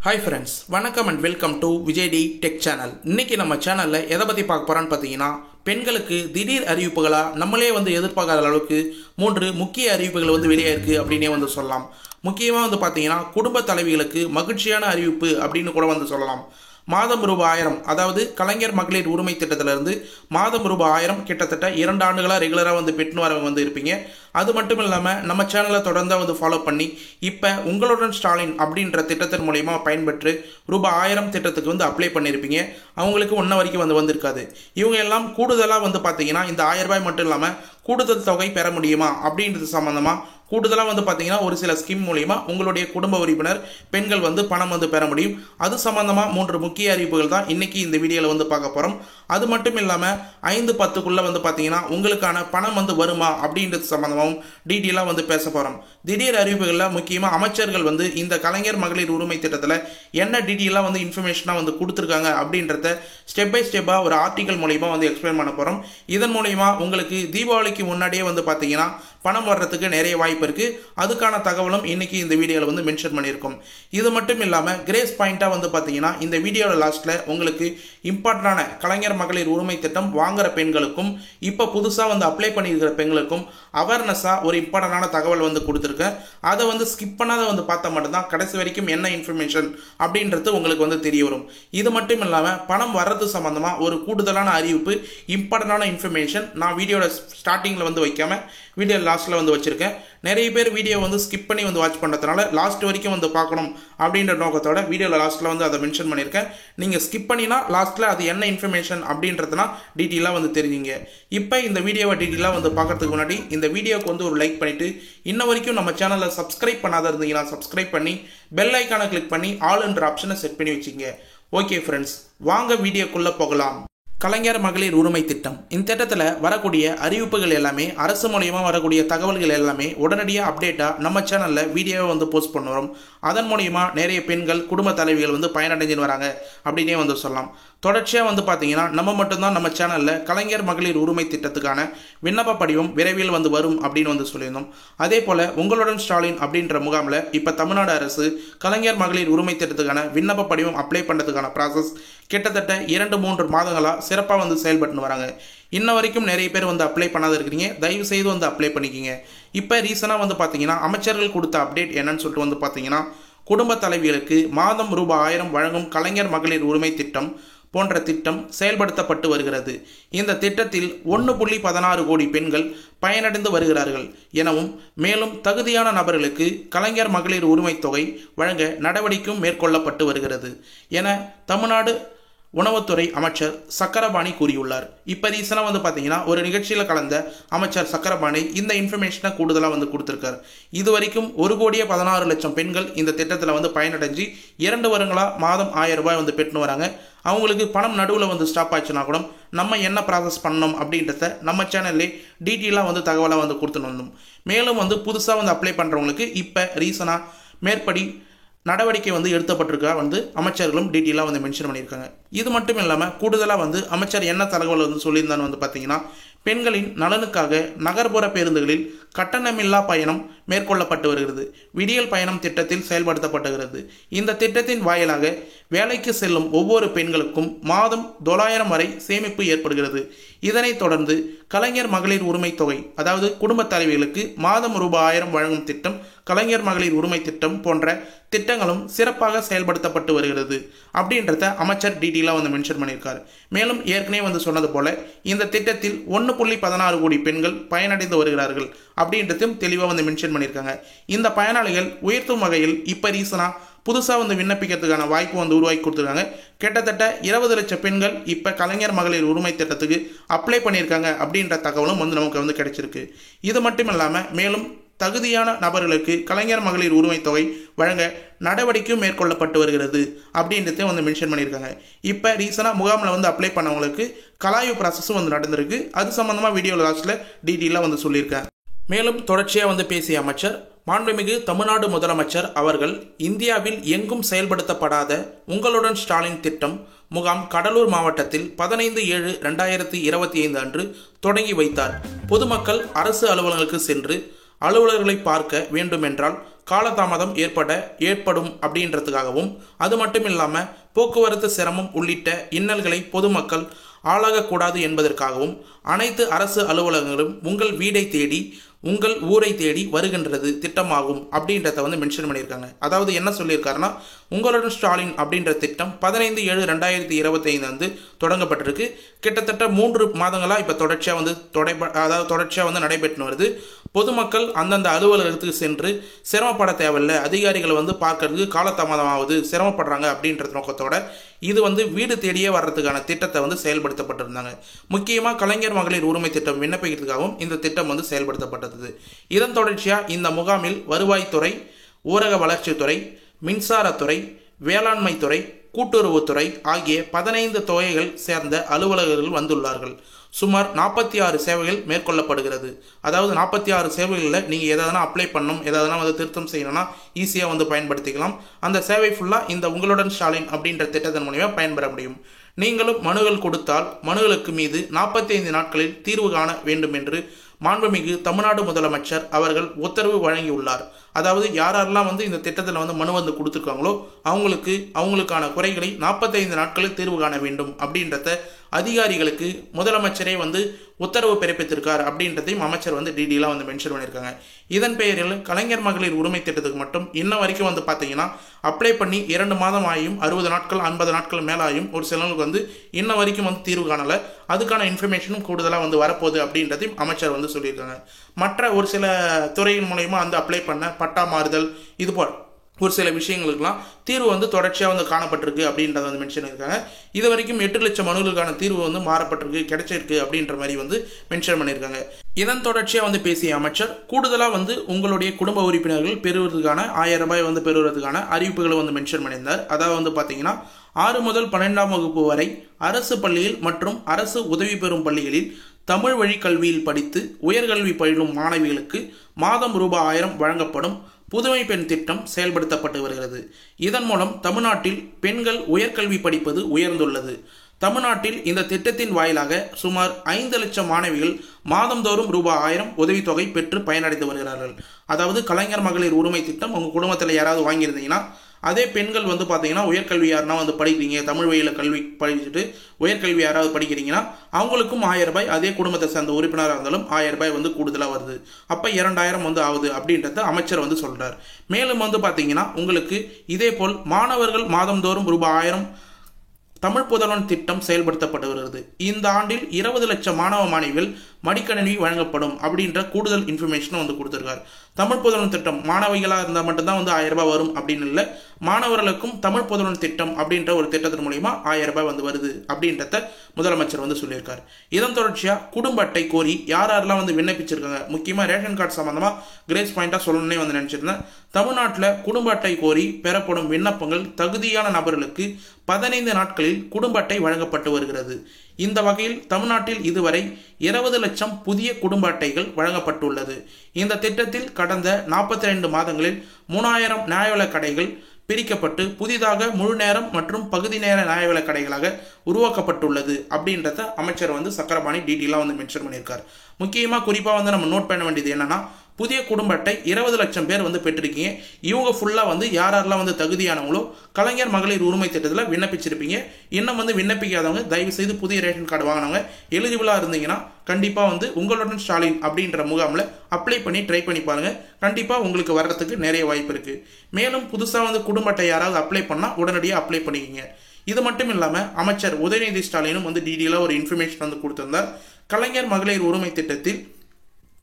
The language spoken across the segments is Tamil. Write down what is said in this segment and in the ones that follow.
Hi friends, வணக்கம் and welcome to Vijay T tech channel. இன்னைக்கு நம்ம சேனல்ல எதை பத்தி பார்க்க போறோம்னு பார்த்தீங்கன்னா, பெண்களுக்கு திடீர் அறிவிப்புகளா நம்மளே எதிர்பார்க்காத அளவுக்கு 3 முக்கிய அறிவிப்புகள் வெளியே இருக்கு அப்படினே சொல்லலாம். முக்கியமா பார்த்தீங்கன்னா, குடும்ப தலைவிகளுக்கு மகிழ்ச்சியான அறிவிப்பு அப்படின்னு கூட சொல்லலாம். மாதம் ரூபாய் 1000, அதாவது கலைஞர் மகளிர் உரிமை திட்டத்திலிருந்து மாதம் ரூபாய் 1000 கிட்டத்தட்ட 2 ஆண்டுகளா ரெகுலரா பெற்று வரவங்க இருப்பீங்க. அது மட்டும் இல்லாம நம்ம சேனலை தொடர்ந்து ஃபாலோ பண்ணி இப்ப உங்களுடன் ஸ்டாலின் அப்படின்ற திட்டத்தின் மூலமா பயன்பெற்று ரூபாய் 1000 திட்டத்துக்கு அப்ளை பண்ணிருப்பீங்க. அவங்களுக்கு ஒன்ன வரைக்கும் வந்திருக்காது. இவங்க எல்லாம் கூடுதலா பாத்தீங்கன்னா இந்த 1000 ரூபாய் மட்டும் இல்லாம கூடுதல் தொகை பெற முடியுமா அப்படின்றது சம்பந்தமா கூடுதலா பாத்தீங்கன்னா ஒரு சில ஸ்கீம் மூலமா உங்களுடைய குடும்ப உறுப்பினர் பெண்கள் பணம் பெற முடியும். அது சம்பந்தமா 3 முக்கிய அறிவிப்புகள் தான் இன்னைக்கு இந்த வீடியோல பார்க்க போறோம். அது மட்டும் இல்லாம 5-10க்குள்ள பாத்தீங்கன்னா உங்களுக்கான பணம் வருமா அப்படின்றது சம்பந்தமாவும் டீட்டெயிலா பேச போறோம். திடீர் அறிவிப்புகள்ல முக்கியமா அமைச்சர்கள் இந்த கலைஞர் மகளிர் உரிமை திட்டத்துல என்ன டீட்டெயிலா இன்ஃபர்மேஷனா கொடுத்திருக்காங்க அப்படின்றத ஸ்டெப் பை ஸ்டெப்பா ஒரு ஆர்டிகல் மூலமா எக்ஸ்பிளைன் பண்ண போறோம். இதன் மூலமா உங்களுக்கு தீபாவளிக்கு முன்னாடியே பாத்தீங்கன்னா பணம் வர்றதுக்கு நிறைய வாய்ப்பு இருக்கு. அதுக்கான தகவலும் இன்னைக்கு இந்த வீடியோல மென்ஷன் பண்ணியிருக்கோம். இது மட்டும் இல்லாம கிரேஸ் பாயிண்டா பாத்தீங்கன்னா இந்த வீடியோட லாஸ்ட்ல உங்களுக்கு இம்பார்ட்டன்டான கலைஞர் மகளிர் உரிமை திட்டம் வாங்குற பெண்களுக்கும் இப்ப புதுசா அப்ளை பண்ணியிருக்கிற பெண்களுக்கும் அவேர்னஸா ஒரு இம்பார்ட்டன்டான தகவல் கொடுத்திருக்கேன். அதை ஸ்கிப் பண்ணாத பார்த்தா மட்டும்தான் கடைசி வரைக்கும் என்ன இன்ஃபர்மேஷன் அப்படின்றது உங்களுக்கு தெரிய வரும். இது மட்டும் இல்லாம பணம் வர்றது சம்பந்தமா ஒரு கூடுதலான அறிவிப்பு, இம்பார்ட்டன்டான இன்ஃபர்மேஷன் நான் வீடியோட ஸ்டார்டிங்ல வைக்காம வீடியோ லாஸ்ட்ல வச்சிருக்கேன். நிறைய பேர் வீடியோ ஸ்கிப் பண்ணி வாட்ச் பண்றதுனால லாஸ்ட் வரைக்கும் பார்க்கணும் அப்படின்ற நோக்கத்தோட வீடியோல லாஸ்ட்ல அதை மென்ஷன் பண்ணியிருக்கேன். நீங்க ஸ்கிப் பண்ணினா லாஸ்ட்ல அது என்ன இன்ஃபர்மேஷன் அப்படின்றதுனா டீட்டெயிலா தெரிஞ்சுங்க. இப்போ இந்த வீடியோவை டீட்டெயிலா பார்க்கறதுக்கு முன்னாடி இந்த வீடியோக்கு ஒரு லைக் பண்ணிட்டு இன்ன வரைக்கும் நம்ம சேனலை சப்ஸ்கிரைப் பண்ணாத இருந்தீங்கன்னா சப்ஸ்கிரைப் பண்ணி பெல் ஐக்கானை கிளிக் பண்ணி ஆல் என்ற ஆப்ஷனை செட் பண்ணி வச்சுங்க. ஓகே ஃப்ரெண்ட்ஸ், வாங்க வீடியோக்குள்ள போகலாம். கலைஞர் மகளிர் உரிமை திட்டம், இந்த திட்டத்தில் வரக்கூடிய அறிவிப்புகள் எல்லாமே அரசு மூலியமா வரக்கூடிய தகவல்கள் எல்லாமே உடனடியாக அப்டேட்டா நம்ம சேனல்ல வீடியோவை போஸ்ட் பண்ணுறோம். அதன் மூலியமா நிறைய பெண்கள் குடும்ப தலைவிகள் பயனடைஞ்சுன்னு வராங்க அப்படின்னே சொல்லலாம். தொடர்ச்சியா பாத்தீங்கன்னா நம்ம மட்டும்தான் நம்ம சேனல்ல கலைஞர் மகளிர் உரிமை திட்டத்துக்கான விண்ணப்ப படிவம் விரைவில் வரும் அப்படின்னு சொல்லியிருந்தோம். அதே போல உங்களுடன் ஸ்டாலின் அப்படின்ற முகாம்ல இப்ப தமிழ்நாடு அரசு கலைஞர் மகளிர் உரிமை திட்டத்துக்கான விண்ணப்ப படிவம் அப்ளை பண்றதுக்கான ப்ராசஸ் கிட்டத்தட்ட 2-3 மாதங்களா சிறப்பா செயல்பட்டு வராங்க. இன்ன வரைக்கும் நிறைய பேர் அப்ளை பண்ணாத இருக்கிறீங்க. தயவு செய்து அப்ளை பண்ணிக்கிங்க. இப்ப ரீசனா பாத்தீங்கன்னா அமைச்சர்கள் கொடுத்த அப்டேட் என்னன்னு சொல்லிட்டு பாத்தீங்கன்னா, குடும்ப தலைவிகளுக்கு மாதம் ரூபாய் 1000 வழங்கும் கலைஞர் மகளிர் உரிமை திட்டம் போன்ற திட்டம் செயல்படுத்தப்பட்டு வருகிறது. இந்த திட்டத்தில் 1.16 கோடி பெண்கள் பயனடைந்து வருகிறார்கள் எனவும், மேலும் தகுதியான நபர்களுக்கு கலைஞர் மகளிர் உரிமை தொகை வழங்க நடவடிக்கையும் மேற்கொள்ளப்பட்டு வருகிறது என தமிழ்நாடு உணவுத்துறை அமைச்சர் சக்கரபாணி கூறியுள்ளார். இப்ப ரீசனா பாத்தீங்கன்னா ஒரு நிகழ்ச்சியில கலந்த அமைச்சர் சக்கரபாணி இந்த இன்ஃபர்மேஷனை கூடுதலா கொடுத்திருக்காரு. இதுவரைக்கும் 1,16,00,000 பெண்கள் இந்த திட்டத்துல பயனடைஞ்சு 2 வருடங்களா மாதம் 1000 ரூபாய் பெற்று வராங்க. அவங்களுக்கு பணம் நடுவில் ஸ்டாப் ஆச்சுன்னா கூட நம்ம என்ன ப்ராசஸ் பண்ணணும் அப்படின்றத நம்ம சேனல்லே டீட்டெயிலாக தகவலாக கொடுத்துன்னு வந்தோம். மேலும் புதுசாக அப்ளை பண்ணுறவங்களுக்கு இப்போ ரீசனாக மேற்படி நடவடிக்கை எடுக்கப்பட்டிருக்கா அமைச்சர்களும் டீட்டெயிலாக மென்ஷன் பண்ணியிருக்காங்க. இது மட்டும் இல்லாமல் கூடுதலாக அமைச்சர் என்ன தகவல் சொல்லியிருந்தான்னு பார்த்தீங்கன்னா, பெண்களின் நலனுக்காக நகர்ப்புற பேருந்துகளில் கட்டணமில்லா பயணம் மேற்கொள்ளப்பட்டு வருகிறது. விடியல் பயணம் திட்டத்தில் செயல்படுத்தப்படுகிறது. இந்த திட்டத்தின் வாயிலாக வேலைக்கு செல்லும் ஒவ்வொரு பெண்களுக்கும் மாதம் 900 வரை சேமிப்பு ஏற்படுகிறது. இதனைத் தொடர்ந்து கலைஞர் மகளிர் உரிமை தொகை, அதாவது குடும்ப தலைவிகளுக்கு மாதம் ரூபாய் 1000 வழங்கும் திட்டம், கலைஞர் மகளிர் உரிமை திட்டம் போன்ற திட்டங்களும் சிறப்பாக செயல்படுத்தப்பட்டு வருகிறது அப்படின்றத அமைச்சர் டீட்டெயிலாக மென்ஷன் பண்ணியிருக்காரு. மேலும் ஏற்கனவே சொன்னது போல இந்த திட்டத்தில் 1.16 கோடி பெண்கள் பயனடைந்து வருகிறார்கள் அப்படின்றதும் தெளிவாக மென்ஷன் பண்ணியிருக்காங்க. இந்த பயனாளிகள் உயர்த்தும் வகையில் இப்ப ரீசனா புதுசா விண்ணப்பிக்கிறதுக்கான வாய்ப்பு உருவாக்கி கொடுத்துருக்காங்க. கிட்டத்தட்ட 20 லட்சம் பெண்கள் இப்ப கலைஞர் மகளிர் உரிமை திட்டத்துக்கு அப்ளை பண்ணியிருக்காங்க அப்படின்ற தகவலும் நமக்கு கிடைச்சிருக்கு. இது மட்டும் இல்லாம மேலும் தகுதியான நபர்களுக்கு கலைஞர் மகளிர் உரிமை தொகை வழங்க நடவடிக்கையும் மேற்கொள்ளப்பட்டு வருகிறது அப்படின்றத மென்ஷன் பண்ணியிருக்காங்க. இப்போ ரீசனாக முகாமில் அப்ளை பண்ணவங்களுக்கு கலாய்வு ப்ராசஸும் நடந்திருக்கு. அது சம்பந்தமாக வீடியோ லாஸ்ட்ல டீட்டெயிலாக சொல்லியிருக்கேன். மேலும் தொடர்ச்சியாக பேசிய அமைச்சர், மாண்புமிகு தமிழ்நாடு முதலமைச்சர் அவர்கள் இந்தியாவில் எங்கும் செயல்படுத்தப்படாத உங்களுடன் ஸ்டாலின் திட்டம் முகாம் கடலூர் மாவட்டத்தில் 15/7/2025 அன்று தொடங்கி வைத்தார். பொதுமக்கள் அரசு அலுவலகங்களுக்கு சென்று அலுவலர்களை பார்க்க வேண்டுமென்றால் காலதாமதம் ஏற்படும் அப்படின்றதுக்காகவும், அது மட்டும் இல்லாமல் போக்குவரத்து சிரமம் உள்ளிட்ட இன்னல்களை பொதுமக்கள் ஆளாகக்கூடாது என்பதற்காகவும் அனைத்து அரசு அலுவலகங்களும் உங்கள் வீடை தேடி உங்கள் ஊரை தேடி வருகின்றது திட்டமாகும் அப்படின்றத வந்து மென்ஷன் பண்ணியிருக்காங்க. அதாவது என்ன சொல்லியிருக்காருன்னா, உங்களுடன் ஸ்டாலின் அப்படின்ற திட்டம் 15/7/2025 வந்து தொடங்கப்பட்டிருக்கு. கிட்டத்தட்ட 3 மாதங்களாக இப்போ தொடர்ச்சியாக வந்து நடைபெற்று வருது. பொதுமக்கள் அந்தந்த அலுவலகத்துக்கு சென்று சிரமப்பட தேவையில்லை, அதிகாரிகளை வந்து பார்க்கறதுக்கு காலதாமதமாவது சிரமப்படுறாங்க அப்படின்ற நோக்கத்தோட இது வந்து வீடு தேடியே வர்றதுக்கான திட்டத்தை வந்து செயல்படுத்தப்பட்டிருந்தாங்க. முக்கியமாக கலைஞர் மகளிர் உரிமை திட்டம் விண்ணப்பிக்கிறதுக்காகவும் இந்த திட்டம் வந்து செயல்படுத்தப்பட்டது. இதன் தொடர்ச்சியாக இந்த முகாமில் வருவாய்த்துறை, ஊரக வளர்ச்சித்துறை, மின்சாரத்துறை, வேளாண்மை துறை, கூட்டுறவுத்துறை ஆகிய 15 துறைகள் சேர்ந்த அலுவலகர்கள் வந்துள்ளார்கள். சுமார் 46 சேவைகள் மேற்கொள்ளப்படுகிறது. அதாவது 46 சேவைகளில் நீங்கள் எதாவது அப்ளை பண்ணணும், எதாவது வந்து திருத்தம் செய்யணும்னா ஈஸியாக வந்து பயன்படுத்திக்கலாம். அந்த சேவை ஃபுல்லாக இந்த உங்களுடன் ஸ்டாலின் அப்படின்ற திட்டத்தின் மூலமா பயன்பெற முடியும். நீங்களும் மனுகள் கொடுத்தால் மனுகளுக்கு மீது 45 நாட்களில் தீர்வு காண வேண்டும் என்று மாண்புமிகு தமிழ்நாடு முதலமைச்சர் அவர்கள் உத்தரவு வழங்கியுள்ளார். அதாவது யாரெல்லாம் வந்து இந்த திட்டத்தில் வந்து மனு வந்து கொடுத்துருக்காங்களோ அவங்களுக்கான குறைகளை 45 நாட்களில் தீர்வு காண வேண்டும் அப்படின்றத அதிகாரிகளுக்கு முதலமைச்சரே வந்து உத்தரவு பிறப்பித்திருக்கார் அப்படின்றதையும் அமைச்சர் வந்து டீடெயிலாக வந்து மென்ஷன் பண்ணியிருக்காங்க. இதன் பெயரில் கலைஞர் மகளிர் உரிமை திட்டத்துக்கு மட்டும் இன்ன வரைக்கும் வந்து பார்த்தீங்கன்னா அப்ளை பண்ணி 2 மாதம் ஆகியும் 60 நாட்கள் 50 நாட்கள் மேலாயும் ஒரு சிலருக்கு வந்து இன்ன வரைக்கும் வந்து தீர்வு காணலை. அதுக்கான இன்ஃபர்மேஷனும் கூடுதலாக வந்து வரப்போகுது அப்படின்றதையும் அமைச்சர் வந்து சொல்லியிருக்காங்க. மற்ற ஒரு சில துறையின் மூலயமா வந்து அப்ளை பண்ண பட்டா மாறுதல் இது போல் ஒரு சில விஷயங்களுக்கெல்லாம் தீர்வு வந்து தொடர்ச்சியாக வந்து காணப்பட்டிருக்கு அப்படின்றத வந்து மென்ஷன் பண்ணியிருக்காங்க. இது வரைக்கும் 8 லட்சம் மனுக்களுக்கான தீர்வு வந்து மாறப்பட்டிருக்கு, கிடைச்சிருக்கு அப்படின்ற மாதிரி வந்து மென்ஷன் பண்ணியிருக்காங்க. இதன் தொடர்ச்சியாக வந்து பேசிய அமைச்சர் கூடுதலாக வந்து உங்களுடைய குடும்ப உறுப்பினர்கள் பெறுவதற்கான 1000 ரூபாய் வந்து பெறுவதற்கான அறிவிப்புகளை வந்து மென்ஷன் பண்ணியிருந்தார். அதாவது வந்து பார்த்தீங்கன்னா 6 முதல் 12ஆம் வகுப்பு வரை அரசு பள்ளியில் மற்றும் அரசு உதவி பெறும் பள்ளிகளில் தமிழ் வழி கல்வியில் படித்து உயர்கல்வி பயிலும் மாணவிகளுக்கு மாதம் ரூபாய் 1000 வழங்கப்படும் புதுமை பெண் திட்டம் செயல்படுத்தப்பட்டு வருகிறது. இதன் மூலம் தமிழ்நாட்டில் பெண்கள் உயர்கல்வி படிப்பது உயர்ந்துள்ளது. தமிழ்நாட்டில் இந்த திட்டத்தின் வாயிலாக சுமார் 5 லட்சம் மாணவிகள் மாதந்தோறும் ரூபாய் 1000 உதவித்தொகை பெற்று பயனடைந்து வருகிறார்கள். அதாவது கலைஞர் மகளிர் உரிமை திட்டம் உங்கள் குடும்பத்தில் யாராவது வாங்கியிருந்தீங்கன்னா, அதே பெண்கள் வந்து பார்த்தீங்கன்னா உயர்கல்வி யாருன்னா வந்து படிக்கிறீங்க, தமிழ் வழியில் கல்வி படிச்சுட்டு உயர்கல்வி யாராவது படிக்கிறீங்கன்னா அவங்களுக்கும் 1000 ரூபாய், அதே குடும்பத்தை சேர்ந்த உறுப்பினராக இருந்தாலும் 1000 ரூபாய் வந்து கூடுதலாக வருது. அப்போ 2000 வந்து ஆகுது அப்படின்றத அமைச்சர் வந்து சொல்கிறார். மேலும் வந்து பார்த்தீங்கன்னா உங்களுக்கு இதே போல் மாணவர்கள் மாதந்தோறும் ரூபாய் 1000 தமிழ் புதல்வன் திட்டம் செயல்படுத்தப்பட்டு வருகிறது. இந்த ஆண்டில் 20 லட்சம் மாணவ மாணவிகள் மடிக்கணினி வழங்கப்படும் அப்படின்ற கூடுதல் இன்ஃபர்மேஷனும் வந்து கொடுத்துருக்காரு. தமிழ் புதல்வன் திட்டம் மாணவிகளாக இருந்தால் மட்டும்தான் வந்து 1000 ரூபாய் வரும் அப்படின்னு இல்லை, மாணவர்களுக்கும் தமிழ் புதல்வன் திட்டம் அப்படின்ற ஒரு திட்டத்தின் மூலியமா 1000 ரூபாய் வந்து வருது அப்படின்றத முதலமைச்சர் வந்து சொல்லியிருக்காரு. இதன் தொடர்ச்சியாக குடும்ப அட்டை கோரி யாரெல்லாம் வந்து விண்ணப்பிச்சிருக்காங்க, முக்கியமாக ரேஷன் கார்டு சம்பந்தமாக கிரேஸ் பாயிண்டாக சொல்லணுன்னே வந்து நினச்சிருந்தேன். தமிழ்நாட்டில் குடும்ப அட்டை கோரி பெறப்படும் விண்ணப்பங்கள் தகுதியான நபர்களுக்கு 15 நாட்களில் குடும்ப அட்டை வழங்கப்பட்டு வருகிறது. இந்த வகையில் தமிழ்நாட்டில் இதுவரை 20 லட்சம் புதிய குடும்ப அட்டைகள் வழங்கப்பட்டுள்ளது. இந்த திட்டத்தில் கடந்த 42 மாதங்களில் 3000 நியாயவிலை கடைகள் பிரிக்கப்பட்டு புதிதாக முழு நேரம் மற்றும் பகுதி நேர நியாயவிலை கடைகளாக உருவாக்கப்பட்டுள்ளது அப்படின்றத அமைச்சர் வந்து சக்கரபாணி டீட்டெயிலாக வந்து மென்ஷன் பண்ணியிருக்கார். முக்கியமாக குறிப்பாக வந்து நம்ம நோட் பண்ண வேண்டியது என்னன்னா, புதிய குடும்ப அட்டை 20 லட்சம் பேர் வந்து பெற்றிருக்கீங்க. இவங்க ஃபுல்லாக வந்து யாரெல்லாம் வந்து தகுதியானவங்களோ கலைஞர் மகளிர் உரிமை திட்டத்தில் விண்ணப்பிச்சிருப்பீங்க. இன்னும் வந்து விண்ணப்பிக்காதவங்க தயவு செய்து புதிய ரேஷன் கார்டு வாங்கினவங்க எலிஜிபிளாக இருந்தீங்கன்னா கண்டிப்பாக வந்து உங்களுடன் ஸ்டாலின் அப்படின்ற முகாமில் அப்ளை பண்ணி ட்ரை பண்ணி பாருங்கள். கண்டிப்பாக உங்களுக்கு வர்றதுக்கு நிறைய வாய்ப்பு இருக்குது. மேலும் புதுசாக வந்து குடும்ப அட்டை யாராவது அப்ளை பண்ணால் உடனடியாக அப்ளை பண்ணிக்கிங்க. இது மட்டும் இல்லாமல் அமைச்சர் உதயநிதி ஸ்டாலினும் வந்து டீட்டெயிலாக ஒரு இன்ஃபர்மேஷன் வந்து கொடுத்திருந்தார். கலைஞர் மகளிர் உரிமை திட்டத்தில்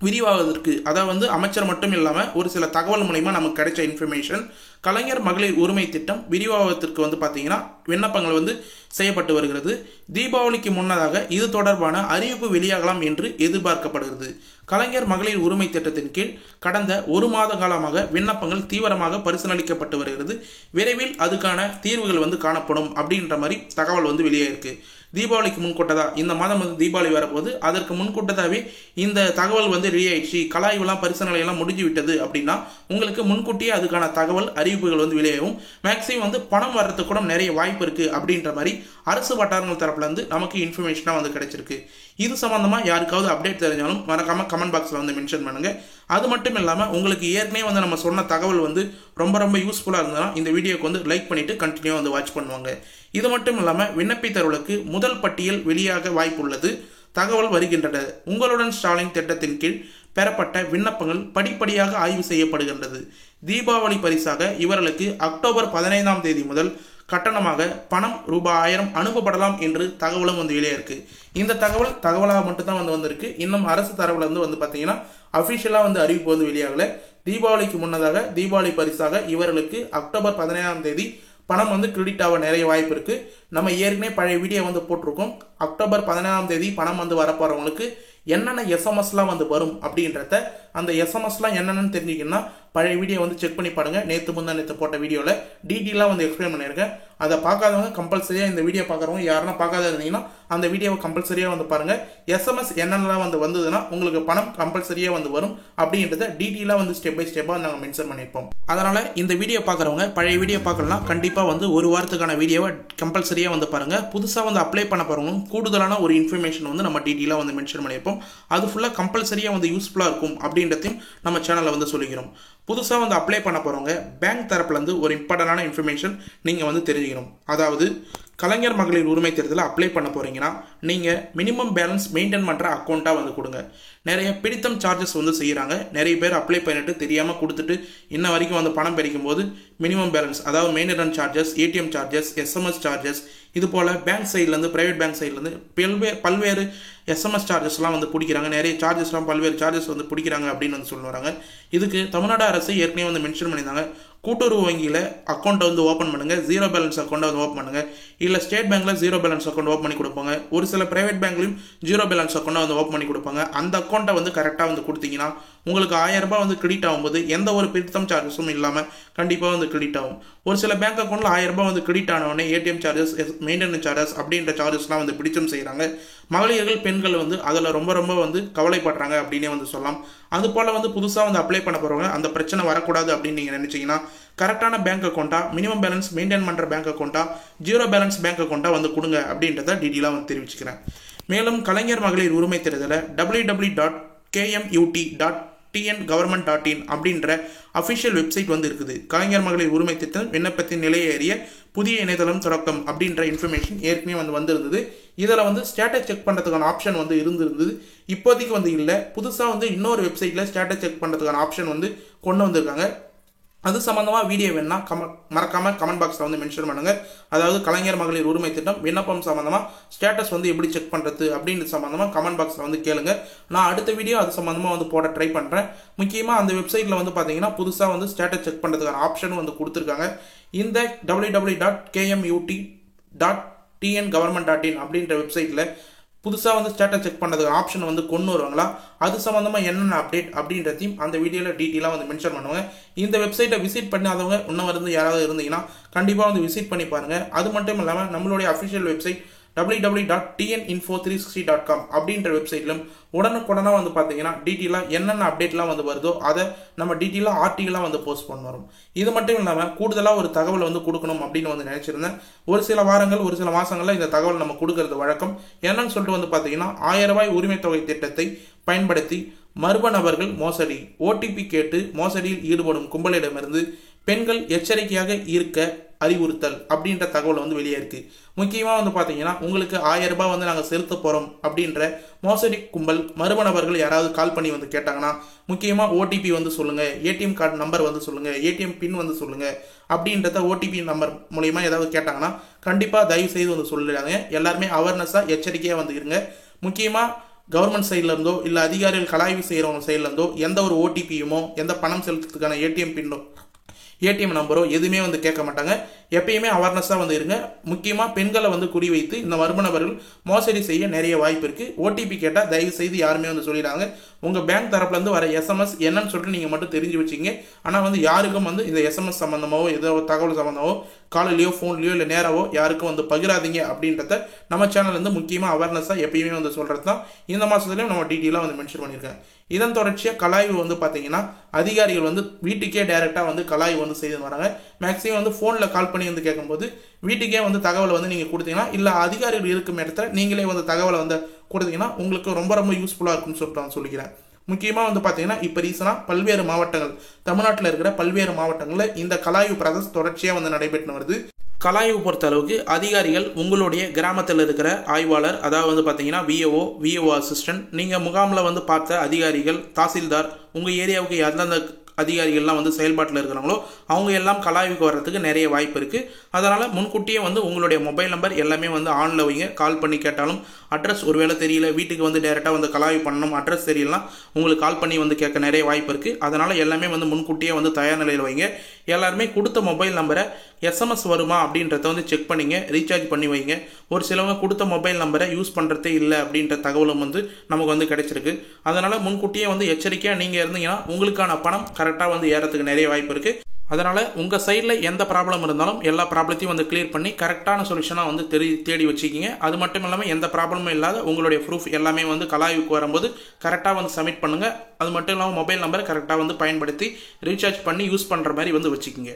விரிவாவதற்கு, அதாவது வந்து அமைச்சர் மட்டும் இல்லாமல் ஒரு சில தகவல் மூலமா நமக்கு கிடைச்ச இன்ஃபர்மேஷன், கலைஞர் மகளிர் உரிமை திட்டம் விரிவாவதற்கு வந்து பார்த்தீங்கன்னா விண்ணப்பங்கள் வந்து செய்யப்பட்டு வருகிறது. தீபாவளிக்கு முன்னதாக இது தொடர்பான அறிவிப்பு வெளியாகலாம் என்று எதிர்பார்க்கப்படுகிறது. கலைஞர் மகளிர் உரிமை திட்டத்தின் கீழ் கடந்த 1 மாத காலமாக விண்ணப்பங்கள் தீவிரமாக பரிசீலிக்கப்பட்டு வருகிறது. விரைவில் அதுக்கான தீர்வுகள் வந்து காணப்படும் அப்படின்ற மாதிரி தகவல் வந்து வெளியே இருக்கு. தீபாவளிக்கு முன்கூட்டதா, இந்த மாதம் வந்து தீபாவளி வரப்போது, அதற்கு முன்கூட்டதாவே இந்த தகவல் வந்து ரெடி ஆயிடுச்சு, கலாய்வுலாம் பரிசீலனை எல்லாம் முடிஞ்சு விட்டது அப்படின்னா உங்களுக்கு முன்கூட்டியே அதுக்கான தகவல் அறிவிப்பு அறிவிப்புகள் வந்து வெளியாகும். மேக்ஸிமம் வந்து பணம் வர்றதுக்கு கூட நிறைய வாய்ப்பு இருக்குது அப்படின்ற மாதிரி அரசு வட்டாரங்கள் தரப்புலேருந்து நமக்கு இன்ஃபர்மேஷனாக வந்து கிடைச்சிருக்கு. இது சம்மந்தமாக யாருக்காவது அப்டேட் தெரிஞ்சாலும் மறக்காமல் கமெண்ட் பாக்ஸில் வந்து மென்ஷன் பண்ணுங்கள். அது மட்டும் இல்லாமல் உங்களுக்கு ஏற்கனவே வந்து நம்ம சொன்ன தகவல் வந்து ரொம்ப யூஸ்ஃபுல்லாக இருந்ததுன்னா இந்த வீடியோக்கு வந்து லைக் பண்ணிவிட்டு கண்டினியூவாக வந்து வாட்ச் பண்ணுவாங்க. இது மட்டும் இல்லாமல் விண்ணப்பித்தவர்களுக்கு முதல் பட்டியல் வெளியாக வாய்ப்புள்ளது தகவல் வருகின்றன. உங்களுடன் ஸ்டாலின் திட்டத்தின் கீழ் பெறப்பட்ட விண்ணப்பங்கள் படிப்படியாக ஆய்வு செய்யப்படுகின்றது. தீபாவளி பரிசாக இவர்களுக்கு அக்டோபர் 15ஆம் தேதி முதல் கட்டணமாக பணம் ₹1000 அனுப்பப்படலாம் என்று தகவலும் வந்து வெளியே இருக்கு. இந்த தகவலாக மட்டும்தான் வந்திருக்கு. இன்னும் அரசு தரவுல இருந்து வந்து பார்த்தீங்கன்னா அஃபிஷியலாக வந்து அறிவிப்பு வந்து வெளியாகல. தீபாவளிக்கு முன்னதாக தீபாவளி பரிசாக இவர்களுக்கு அக்டோபர் 15ஆம் தேதி பணம் வந்து கிரெடிட் ஆக நிறைய வாய்ப்பு இருக்கு. நம்ம ஏற்கனவே பழைய வீடியோ வந்து போட்டிருக்கோம். அக்டோபர் 15ஆம் தேதி பணம் வந்து வரப்போறவங்களுக்கு என்னென்ன எஸ்எம்எஸ்லாம் வந்து வரும் அப்படின்றத, அந்த எஸ்எம்எஸ்லாம் என்னென்னு தெரிஞ்சுக்கணும்னா பழைய வீடியோ வந்து செக் பண்ணி பாருங்க. நேற்று போட்ட வீடியோவில் டீட்டெயிலாக வந்து எக்ஸ்பிளைன் பண்ணியிருக்கேன். அதை பார்க்காதவங்க கம்பல்சரியாக இந்த வீடியோ பார்க்குறவங்க யாருன்னா பார்க்காத இருந்தீங்கன்னா அந்த வீடியோவை கம்பல்சரியாக வந்து பாருங்கள். எஸ்எம்எஸ் என்னென்னலாம் வந்து வந்ததுன்னா உங்களுக்கு பணம் கம்பல்சரியாக வந்து வரும் அப்படின்றத டீட்டெயிலாக வந்து ஸ்டெப் பை ஸ்டெப்பாக நாங்கள் மென்ஷன் பண்ணியிருப்போம். அதனால் இந்த வீடியோ பார்க்குறவங்க பழைய வீடியோ பார்க்கலாம், கண்டிப்பாக வந்து ஒரு வாரத்துக்கான வீடியோவை கம்பல்சரியாக வந்து பாருங்கள். புதுசாக வந்து அப்ளை பண்ண போகிறவங்க கூடுதலான ஒரு இன்ஃபர்மேஷன் வந்து நம்ம டீட்டெயிலாக வந்து மென்ஷன் பண்ணியிருப்போம். அது ஃபுல்லாக கம்பல்சரியாக வந்து யூஸ்ஃபுல்லாக இருக்கும் அப்படின்றதையும் நம்ம சேனலில் வந்து சொல்லிக்கிறோம். புதுசாக வந்து அப்ளை பண்ண போகிறவங்க பேங்க் தரப்புலேருந்து ஒரு இம்பார்ட்டண்டான இன்ஃபர்மேஷன் நீங்கள் வந்து தெரிஞ்சுக்கணும். அதாவது கலைஞர் மகளிர் உரிமை தேர்தலில் அப்ளை பண்ண போகிறீங்கன்னா நீங்கள் மினிமம் பேலன்ஸ் மெயின்டைன் பண்ணுற அக்கௌண்ட்டாக வந்து கொடுங்க. நிறைய பிடித்தம் சார்ஜஸ் வந்து செய்கிறாங்க. நிறைய பேர் அப்ளை பண்ணிட்டு தெரியாமல் கொடுத்துட்டு இன்ன வரைக்கும் வந்து பணம் பறிக்கும் போது மினிமம் பேலன்ஸ், அதாவது maintenance charges, ATM charges, SMS charges, இது போல் பேங்க் சைட்லேருந்து ப்ரைவேட் பேங்க் சைட்லேருந்து பல்வேறு எஸ்எம்எஸ் சார்ஜஸ்லாம் வந்து பிடிக்கிறாங்க. நிறைய சார்ஜஸ்லாம் பல்வேறு சார்ஜஸ் வந்து பிடிக்கிறாங்க அப்படின்னு வந்து சொல்லுறாங்க. இதுக்கு தமிழ்நாடு அரசு ஏற்கனவே வந்து மென்ஷன் பண்ணியிருந்தாங்க. கூட்டுறவு வங்கியில் அக்கௌண்ட்டை வந்து ஓப்பன் பண்ணுங்கள், ஜீரோ பேலன்ஸ் அக்கௌண்ட்டை வந்து ஓப்பன் பண்ணுங்கள். இல்லை ஸ்டேட் பேங்க்கில் ஜீரோ பேலன்ஸ் அக்கௌண்ட் ஓப்பன் பண்ணி கொடுப்பாங்க. ஒரு சில பிரைவேட் பேங்க்லையும் ஜீரோ பேலன்ஸ் அக்கௌண்ட்டை வந்து ஓப்பன் பண்ணி கொடுப்பாங்க. அந்த அக்கௌண்ட்டை வந்து கரெக்டாக வந்து கொடுத்தீங்கன்னா உங்களுக்கு ₹1000 வந்து கிரெடிட் ஆகும்போது எந்த ஒரு பிடித்தம் சார்ஜஸும் இல்லாமல் கண்டிப்பாக வந்து கிரெடிட் ஆகும். ஒரு சில பேங்க் அக்கௌண்ட்டில் ₹1000 வந்து கிரெடிட் ஆனவொடனே ஏடிஎம் சார்ஜஸ், மெயின்டெனன்ஸ் சார்ஜஸ் அப்படின்ற சார்ஜஸ்லாம் வந்து பிடிச்சம் செய்கிறாங்க. மகளிர்கள், பெண்கள் வந்து அதில் ரொம்ப வந்து கவலைப்படுறாங்க அப்படின்னே வந்து சொல்லலாம். அதுபோல் வந்து புதுசாக வந்து அப்ளை பண்ண போகிறவங்க அந்த பிரச்சனை வரக்கூடாது அப்படின்னு நீங்கள் நினச்சிங்கன்னா கரெக்டான பேங்க் அக்கௌண்ட்டா, மினிமம் பேலன்ஸ் மெயின்டைன் பண்ணுற பேங்க் அக்கௌண்ட்டா, ஜீரோ பேலன்ஸ் பேங்க் அக்கௌண்ட்டா வந்து கொடுங்க அப்படின்றத டீட்டெயிலாக வந்து தெரிவிச்சுக்கிறேன். மேலும் கலைஞர் மகளிர் உரிமை தேர்தலை www.kmut.tngovernment.in அப்படின்ற அஃபிஷியல் வெப்சைட் வந்து இருக்குது. கலைஞர் மகளிர் உரிமை திட்டம் விண்ணப்பத்தின் நிலையை அறிய புதிய இணையதளம் தொடக்கம் அப்படின்ற இன்ஃபர்மேஷன் ஏற்கனவே வந்து வந்திருந்தது. இதில் வந்து ஸ்டேட்டஸ் செக் பண்ணுறதுக்கான ஆப்ஷன் வந்து இருந்திருந்தது. இப்போதைக்கு வந்து இல்லை. புதுசாக வந்து இன்னொரு வெப்சைட்டில் ஸ்டேட்டஸ் செக் பண்ணுறதுக்கான ஆப்ஷன் வந்து கொண்டு வந்திருக்காங்க. அது சம்மந்தமாக வீடியோ வேணுன்னா மறக்காமல் கமெண்ட் பாக்ஸில் வந்து மென்ஷன் பண்ணுங்கள். அதாவது கலைஞர் மகளிர் உரிமை திட்டம் விண்ணப்பம் சம்மந்தமாக ஸ்டேட்டஸ் வந்து எப்படி செக் பண்ணுறது அப்படின்றது சம்மந்தமாக கமெண்ட் பாக்ஸில் வந்து கேளுங்க. நான் அடுத்த வீடியோ அது சம்மந்தமாக வந்து போட ட்ரை பண்ணுறேன். முக்கியமாக அந்த வெப்சைட்டில் வந்து பார்த்தீங்கன்னா புதுசாக வந்து ஸ்டேட்டஸ் செக் பண்ணுறதுக்கான ஆப்ஷன் வந்து கொடுத்துருக்காங்க. இந்த www.kmut.tngovernment.in அப்படின்ற வெப்சைட்டில் புதுசாக வந்து ஸ்டேட்டஸ் செக் பண்ணுறதுக்கு ஆப்ஷன் வந்து கொண்டு வருவாங்களா, அது சம்மந்தமாக என்னென்ன அப்டேட் அப்படின்றதையும் அந்த வீடியோவில் டீட்டெயிலாக வந்து மென்ஷன் பண்ணுவாங்க. இந்த வெப்சைட்டை விசிட் பண்ணாதவங்க இன்னும் வந்து யாராவது இருந்தீங்கன்னா கண்டிப்பாக வந்து விசிட் பண்ணி பாருங்கள். அது மட்டும் இல்லாமல் நம்மளுடைய அஃபிஷியல் வெப்சைட் www.tninfo360.com அப்படின்ற வெப்சைட்லும் உடனுக்குடனாக வந்து பார்த்தீங்கன்னா டீட்டெயிலாக என்னென்ன அப்டேட்லாம் வந்து வருதோ அதை நம்ம டீட்டெயிலாக ஆர்டிகலாக வந்து போஸ்ட் பண்ணுவோம். இது மட்டும் இல்லாமல் கூடுதலாக ஒரு தகவல் வந்து கொடுக்கணும் அப்படின்னு வந்து நினைச்சிருந்தேன். ஒரு சில வாரங்கள், ஒரு சில மாதங்களில் இந்த தகவல் நம்ம கொடுக்கறது வழக்கம். என்னன்னு சொல்லிட்டு வந்து பார்த்தீங்கன்னா ₹1000 உரிமை தொகை திட்டத்தை பயன்படுத்தி மர்ம நபர்கள் மோசடி, ஓடிபி கேட்டு மோசடியில் ஈடுபடும் கும்பலிடமிருந்து பெண்கள் எச்சரிக்கையாக இருக்க அறிவுறுத்தல் அப்படின்ற தகவல் வந்து வெளியே இருக்கு. முக்கியமாக வந்து பார்த்தீங்கன்னா உங்களுக்கு ₹1000 வந்து நாங்கள் செலுத்த போகிறோம் அப்படின்ற மோசடி கும்பல் மர்ம நபர்கள் யாராவது கால் பண்ணி வந்து கேட்டாங்கன்னா முக்கியமாக ஓடிபி வந்து சொல்லுங்கள், ஏடிஎம் கார்டு நம்பர் வந்து சொல்லுங்கள், ஏடிஎம் பின் வந்து சொல்லுங்கள் அப்படின்றத ஓடிபி நம்பர் மூலயமா ஏதாவது கேட்டாங்கன்னா கண்டிப்பாக தயவு செய்து வந்து சொல்லிடுறாங்க. எல்லாருமே அவேர்னஸாக எச்சரிக்கையாக வந்து இருங்க. முக்கியமாக கவர்மெண்ட் சைட்ல இருந்தோ இல்லை அதிகாரிகள் கலாய்வு செய்கிறவங்க சைட்ல இருந்தோ எந்த ஒரு ஓடிபியுமோ எந்த பணம் செலுத்துறதுக்கான ஏடிஎம் பின்னோ ஏடிஎம் நம்பரோ எதுவுமே வந்து கேட்க மாட்டாங்க. எப்பயுமே அவேர்னஸாக வந்து இருங்க. முக்கியமாக பெண்களை வந்து குறிவைத்து இந்த மர்ம நபர்கள் மோசடி செய்ய நிறைய வாய்ப்பு இருக்குது. ஓடிபி கேட்டால் தயவு செய்து யாருமே வந்து சொல்லிடுறாங்க. உங்கள் பேங்க் தரப்புலேருந்து வர எஸ்எம்எஸ் என்னன்னு சொல்லிட்டு நீங்கள் மட்டும் தெரிஞ்சு வச்சிங்க. ஆனால் வந்து யாருக்கும் வந்து இந்த எஸ்எம்எஸ் சம்மந்தமாவோ ஏதோ தகவல் சம்மந்தமாவோ காலையிலையோ ஃபோன்லையோ இல்லை நேராவோ யாருக்கும் வந்து பகிராதீங்க அப்படின்றத நம்ம சேனல் வந்து முக்கியமாக அவேர்னஸாக எப்பயுமே வந்து சொல்கிறது தான். இந்த மாதத்துலேயும் நம்ம டீட்டெயிலாக வந்து மென்ஷன் பண்ணியிருக்கேன். இதன் தொடர்ச்சியாக கலாய்வு வந்து பார்த்தீங்கன்னா அதிகாரிகள் வந்து வீட்டுக்கே டைரெக்டாக வந்து கலாய்வு வந்து செய்து வராங்க. மேக்ஸிமம் வந்து ஃபோனில் கால் பண்ணி வந்து கேட்கும்போது வீட்டுக்கே வந்து தகவலை வந்து நீங்கள் கொடுத்தீங்கன்னா, இல்லை அதிகாரிகள் இருக்கும் இடத்துல நீங்களே வந்து தகவலை வந்து கொடுத்தீங்கன்னா உங்களுக்கு ரொம்ப ரொம்ப யூஸ்ஃபுல்லாக இருக்கும்னு சொல்லிட்டு நான் சொல்லிக்கிறேன். முக்கியமாக வந்து பார்த்தீங்கன்னா இப்போ ரீசனாக பல்வேறு மாவட்டங்கள், தமிழ்நாட்டில் இருக்கிற பல்வேறு மாவட்டங்களில் இந்த கலாய்வு ப்ராசஸ் தொடர்ச்சியாக வந்து நடைபெற்று வருது. கலாய்வு பொறுத்த அளவுக்கு அதிகாரிகள் உங்களுடைய கிராமத்தில் இருக்கிற ஆய்வாளர், அதாவது வந்து பார்த்தீங்கன்னா விஏஓ அசிஸ்டன்ட், நீங்கள் முகாமில் வந்து பார்த்த அதிகாரிகள், தாசில்தார், உங்கள் ஏரியாவுக்கு எந்தெந்த அதிகாரிகள்லாம் வந்து செயல்பாட்டில் இருக்கிறாங்களோ அவங்க எல்லாம் கலாய்வுக்கு வர்றதுக்கு நிறைய வாய்ப்பு இருக்குது. அதனால் முன்கூட்டியே வந்து உங்களுடைய மொபைல் நம்பர் எல்லாமே வந்து ஆனில் வைங்க. கால் பண்ணி கேட்டாலும் அட்ரஸ் ஒருவேளை தெரியல, வீட்டுக்கு வந்து டைரெக்டாக வந்து கலாய்வு பண்ணணும், அட்ரஸ் தெரியலாம், உங்களுக்கு கால் பண்ணி வந்து கேட்க நிறைய வாய்ப்பு இருக்குது. அதனால் எல்லாமே வந்து முன்கூட்டியே வந்து தயார் நிலையில் வைங்க. எல்லாருமே கொடுத்த மொபைல் நம்பரை SMS வருமா அப்படின்றத வந்து செக் பண்ணிங்க, ரீசார்ஜ் பண்ணி வைங்க. ஒரு சிலவங்க கொடுத்த மொபைல் நம்பரை யூஸ் பண்ணுறதே இல்லை அப்படின்ற தகவலும் வந்து நமக்கு வந்து கிடைச்சிருக்கு. அதனால் முன்கூட்டியே வந்து எச்சரிக்கையாக நீங்கள் இருந்தீங்கன்னா உங்களுக்கான பணம் கரெக்டாக வந்து ஏறத்துக்கு நிறைய வாய்ப்பு இருக்குது. அதனால் உங்கள் சைடில் எந்த ப்ராப்ளம் இருந்தாலும் எல்லா ப்ராப்ளத்தையும் வந்து கிளியர் பண்ணி கரெக்டான சொல்யூஷனாக வந்து தேடி வச்சுக்கிங்க. அது மட்டும் இல்லாமல் எந்த ப்ராப்ளமும் இல்லாத உங்களுடைய ப்ரூஃப் எல்லாமே வந்து கலாய்வுக்கு வரும்போது கரெக்டாக வந்து சப்மிட் பண்ணுங்கள். அது மட்டும் இல்லாமல் மொபைல் நம்பரை கரெக்டாக வந்து பயன்படுத்தி ரீசார்ஜ் பண்ணி யூஸ் பண்ணுற மாதிரி வந்து வச்சுக்கிங்க.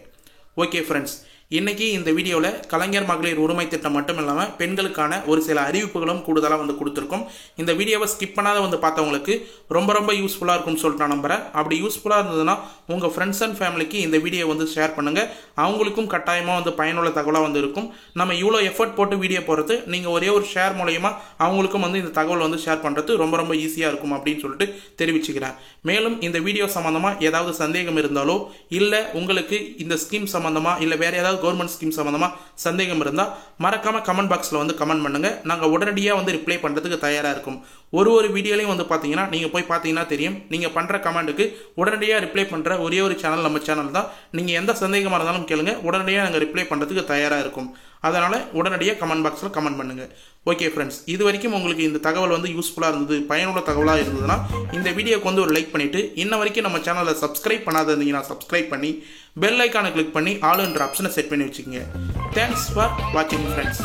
ஓகே ஃப்ரெண்ட்ஸ், இன்றைக்கி இந்த வீடியோவில் கலைஞர் மகளிர் உரிமை திட்டம் மட்டும் இல்லாமல் பெண்களுக்கான ஒரு சில அறிவிப்புகளும் கூடுதலாக வந்து கொடுத்துருக்கோம். இந்த வீடியோவை ஸ்கிப் பண்ணாத வந்து பார்த்தவங்களுக்கு ரொம்ப ரொம்ப யூஸ்ஃபுல்லாக இருக்கும்னு சொல்லிட்டு நான் நம்புகிறேன். அப்படி யூஸ்ஃபுல்லாக இருந்ததுன்னா உங்கள் ஃப்ரெண்ட்ஸ் அண்ட் ஃபேமிலிக்கு இந்த வீடியோ வந்து ஷேர் பண்ணுங்கள். அவங்களுக்கும் கட்டாயமாக வந்து பயனுள்ள தகவலாக வந்து இருக்கும். நம்ம இவ்வளோ எஃபர்ட் போட்டு வீடியோ போடுறது நீங்கள் ஒரே ஒரு ஷேர் மூலயமா அவங்களுக்கும் வந்து இந்த தகவல் வந்து ஷேர் பண்ணுறது ரொம்ப ரொம்ப ஈஸியாக இருக்கும் அப்படின்னு சொல்லிட்டு தெரிவிச்சுக்கிறேன். மேலும் இந்த வீடியோ சம்மந்தமாக ஏதாவது சந்தேகம் இருந்தாலோ, இல்லை உங்களுக்கு இந்த ஸ்கீம் சம்மந்தமாக இல்லை வேறு ஏதாவது கவர்மெண்ட் ஸ்கீம் சம்பந்தமாக சந்தேகம் இருந்தால் மறக்காம கமெண்ட் பாக்ஸில் வந்து கமெண்ட் பண்ணுங்க. நாங்கள் உடனடியாக வந்து ரிப்ளை பண்ணுறதுக்கு தயாராக இருக்கும். ஒரு வீடியோலையும் வந்து பார்த்தீங்கன்னா நீங்கள் போய் பார்த்தீங்கன்னா தெரியும், நீங்கள் பண்ணுற கமெண்ட்டுக்கு உடனடியாக ரிப்ளை பண்ணுற ஒரே ஒரு சேனல் நம்ம சேனல் தான். நீங்கள் எந்த சந்தேகமாக இருந்தாலும் கேளுங்க, உடனடியாக நாங்கள் ரிப்ளை பண்ணுறதுக்கு தயாராக இருக்கும். அதனால் உடனடியாக கமெண்ட் பாக்ஸில் கமெண்ட் பண்ணுங்கள். ஓகே ஃப்ரெண்ட்ஸ், இது வரைக்கும் உங்களுக்கு இந்த தகவல் வந்து யூஸ்ஃபுல்லாக இருந்தது, பயனுள்ள தகவலாக இருந்ததுன்னா இந்த வீடியோக்கு வந்து ஒரு லைக் பண்ணிவிட்டு, இன்ன வரைக்கும் நம்ம சேனலை சப்ஸ்கிரைப் பண்ணாத இருந்தீங்கன்னா சப்ஸ்கிரைப் பண்ணி பெல் ஐக்கானை கிளிக் பண்ணி ஆல் என்ற ஆப்ஷனை செட் பண்ணி வச்சுக்கோங்க. தேங்க்ஸ் ஃபார் வாட்சிங் ஃப்ரெண்ட்ஸ்.